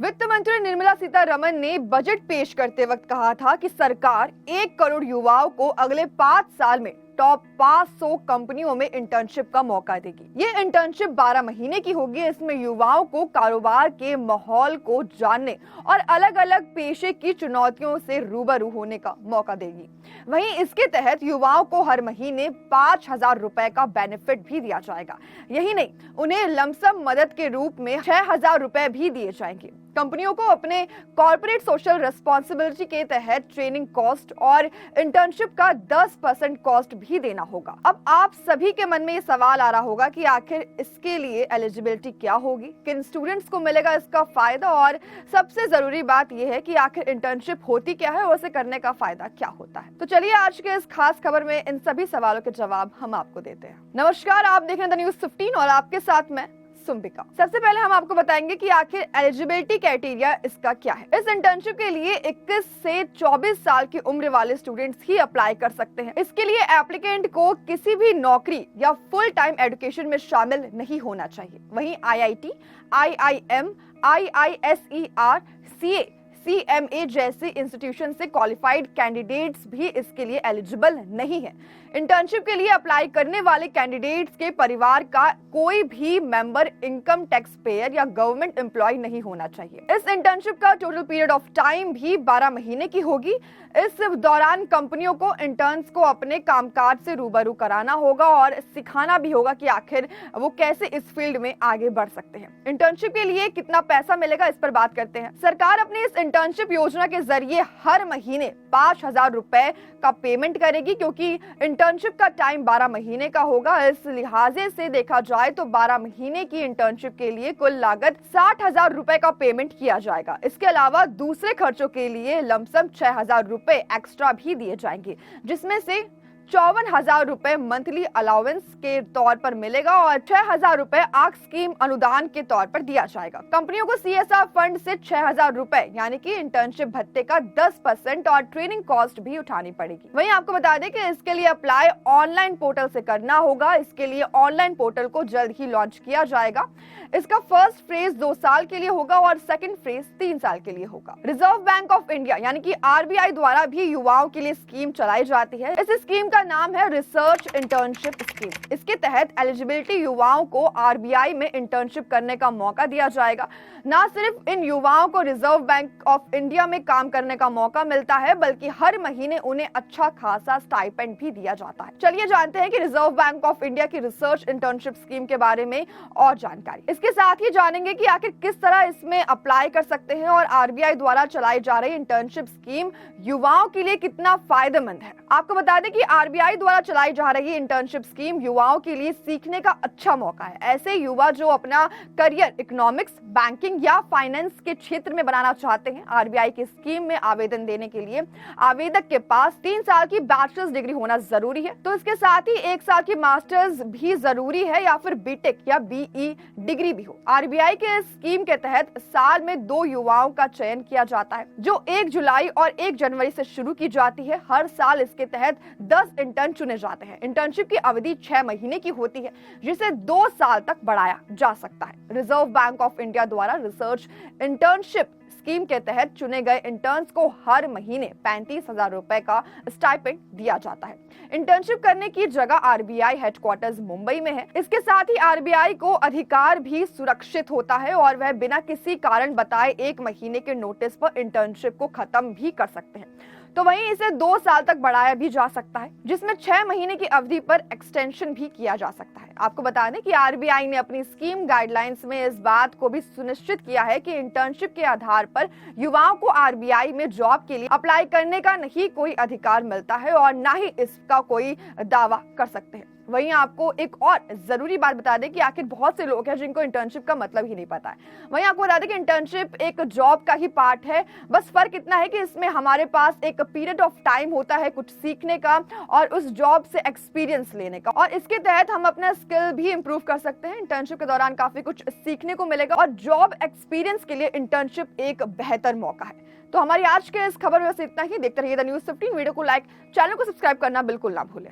वित्त मंत्री निर्मला सीतारमण ने बजट पेश करते वक्त कहा था कि सरकार 1 करोड़ युवाओं को अगले 5 साल में टॉप 500 कंपनियों में इंटर्नशिप का मौका देगी। ये इंटर्नशिप 12 महीने की होगी। इसमें युवाओं को कारोबार के माहौल को जानने और अलग अलग पेशे की चुनौतियों से रूबरू होने का मौका देगी। वहीं इसके तहत युवाओं को हर महीने 5,000 रुपए का बेनिफिट भी दिया जाएगा। यही नहीं, उन्हें लमसम मदद के रूप में 6,000 रुपए भी दिए जाएंगे। कंपनियों को अपने कॉर्पोरेट सोशल रिस्पॉन्सिबिलिटी के तहत ट्रेनिंग कॉस्ट और इंटर्नशिप का 10% कॉस्ट भी देना होगा। अब आप सभी के मन में ये सवाल आ रहा होगा कि आखिर इसके लिए एलिजिबिलिटी क्या होगी, किन स्टूडेंट्स को मिलेगा इसका फायदा, और सबसे जरूरी बात यह है कि आखिर इंटर्नशिप होती क्या है और उसे करने का फायदा क्या होता है। तो चलिए आज के इस खास खबर में इन सभी सवालों के जवाब हम आपको देते हैं। नमस्कार, आप देख रहे हैं द न्यूज़ 15 और आपके साथ मैं सुम्बिका। सबसे पहले हम आपको बताएंगे कि आखिर एलिजिबिलिटी क्राइटेरिया इसका क्या है। इस इंटर्नशिप के लिए 21 से 24 साल की उम्र वाले स्टूडेंट्स ही अप्लाई कर सकते हैं। इसके लिए एप्लीकेंट को किसी भी नौकरी या फुल टाइम एजुकेशन में शामिल नहीं होना चाहिए। वहीं IIT, IIM, IISER, CA, CMA जैसे इंस्टीट्यूशन से क्वालिफाइड कैंडिडेट्स भी इसके लिए एलिजिबल नहीं है। इंटर्नशिप के लिए अप्लाई करने वाले कैंडिडेट्स के परिवार का कोई भी मेंबर इनकम टैक्स पेयर या गवर्नमेंट एम्प्लॉय नहीं होना चाहिए। इस इंटर्नशिप का टोटल पीरियड ऑफ टाइम भी 12 महीने की होगी। इस दौरान कंपनियों को इंटर्न्स को अपने कामकाज से रूबरू कराना होगा और सिखाना भी होगा कि आखिर वो कैसे इस फील्ड में आगे बढ़ सकते हैं। इंटर्नशिप के लिए कितना पैसा मिलेगा इस पर बात करते हैं। सरकार अपनी इस इंटर्नशिप योजना के जरिए हर महीने 5,000 रुपए का पेमेंट करेगी। क्योंकि इंटर्नशिप का टाइम 12 महीने का होगा, इस लिहाजे से देखा जाए तो 12 महीने की इंटर्नशिप के लिए कुल लागत 60,000 रुपए का पेमेंट किया जाएगा। इसके अलावा दूसरे खर्चों के लिए लमसम 6,000 रुपए एक्स्ट्रा भी दिए जाएंगे, जिसमें से 54,000 रुपए मंथली अलाउंस के तौर पर मिलेगा और 6,000 रुपए आग स्कीम अनुदान के तौर पर दिया जाएगा। कंपनियों को CSR फंड से 6,000 रुपए यानी कि इंटर्नशिप भत्ते का 10% और ट्रेनिंग कॉस्ट भी उठानी पड़ेगी। वहीं आपको बता दें कि इसके लिए अप्लाई ऑनलाइन पोर्टल से करना होगा। इसके लिए ऑनलाइन पोर्टल को जल्द ही लॉन्च किया जाएगा। इसका फर्स्ट फेज 2 साल के लिए होगा और सेकंड फेज 3 साल के लिए होगा। रिजर्व बैंक ऑफ इंडिया यानी कि RBI द्वारा भी युवाओं के लिए स्कीम चलाई जाती है। इस स्कीम का नाम है रिसर्च इंटर्नशिप स्कीम। इसके तहत एलिजिबिलिटी युवाओं को RBI में इंटर्नशिप करने का मौका दिया जाएगा। न सिर्फ इन युवाओं को रिजर्व बैंक ऑफ इंडिया में काम करने का मौका मिलता है, बल्कि हर महीने उन्हें अच्छा खासा स्टाइपेंड भी दिया जाता है। चलिए जानते हैं कि रिजर्व बैंक ऑफ इंडिया की रिसर्च इंटर्नशिप स्कीम के बारे में और जानकारी। इसके साथ ही जानेंगे कि आखिर किस तरह इसमें अप्लाई कर सकते हैं और RBI द्वारा चलाई जा रही इंटर्नशिप स्कीम युवाओं के लिए कितना फायदेमंद है। आपको बता दें कि RBI द्वारा चलाई जा रही इंटर्नशिप स्कीम युवाओं के लिए सीखने का अच्छा मौका है। ऐसे युवा जो अपना करियर इकोनॉमिक्स, बैंकिंग या फाइनेंस के क्षेत्र में बनाना चाहते हैं, RBI की स्कीम में आवेदन देने के लिए आवेदक के पास 3 साल की बैचलर्स डिग्री होना जरूरी है। तो इसके साथ ही 1 साल की मास्टर्स भी जरूरी है या फिर BTech या BE डिग्री भी हो। RBI के स्कीम के तहत साल में 2 युवाओं का चयन किया जाता है, जो 1 जुलाई और 1 जनवरी से शुरू की जाती है। हर साल इसके तहत 10 इंटर्न चुने जाते हैं। इंटर्नशिप की अवधि 6 महीने की होती है, जिसे 2 साल तक बढ़ाया जा सकता है। रिजर्व बैंक ऑफ इंडिया द्वारा रिसर्च इंटर्नशिप स्कीम के तहत चुने गए इंटर्न्स को हर महीने 35,000 रुपए का स्टाइपेंड दिया जाता है। इंटर्नशिप करने की जगह RBI हेडक्वार्टर्स मुंबई में है। इसके साथ ही RBI को अधिकार भी सुरक्षित होता है और वह बिना किसी कारण बताए 1 महीने के नोटिस पर इंटर्नशिप को खत्म भी कर सकते हैं। तो वहीं इसे 2 साल तक बढ़ाया भी जा सकता है, जिसमें 6 महीने की अवधि पर एक्सटेंशन भी किया जा सकता है। आपको बता दें कि RBI ने अपनी स्कीम गाइडलाइंस में इस बात को भी सुनिश्चित किया है कि इंटर्नशिप के आधार पर युवाओं को RBI में जॉब के लिए अप्लाई करने का नहीं कोई अधिकार मिलता है और ना ही इसका कोई दावा कर सकते हैं। वहीं आपको एक और जरूरी बात बता दें कि आखिर बहुत से लोग हैं जिनको इंटर्नशिप का मतलब ही नहीं पता है। वहीं आपको बता दें कि इंटर्नशिप एक जॉब का ही पार्ट है, बस फर्क इतना है कि इसमें हमारे पास एक पीरियड ऑफ टाइम होता है कुछ सीखने का और उस जॉब से एक्सपीरियंस लेने का, और इसके तहत हम अपना स्किल भी इंप्रूव कर सकते हैं। इंटर्नशिप के दौरान काफी कुछ सीखने को मिलेगा और जॉब एक्सपीरियंस के लिए इंटर्नशिप एक बेहतर मौका है। तो हमारी आज के इस खबर में बस इतना ही। देखते रहिए द न्यूज़ 15। वीडियो को लाइक, चैनल को सब्सक्राइब करना बिल्कुल ना भूलें।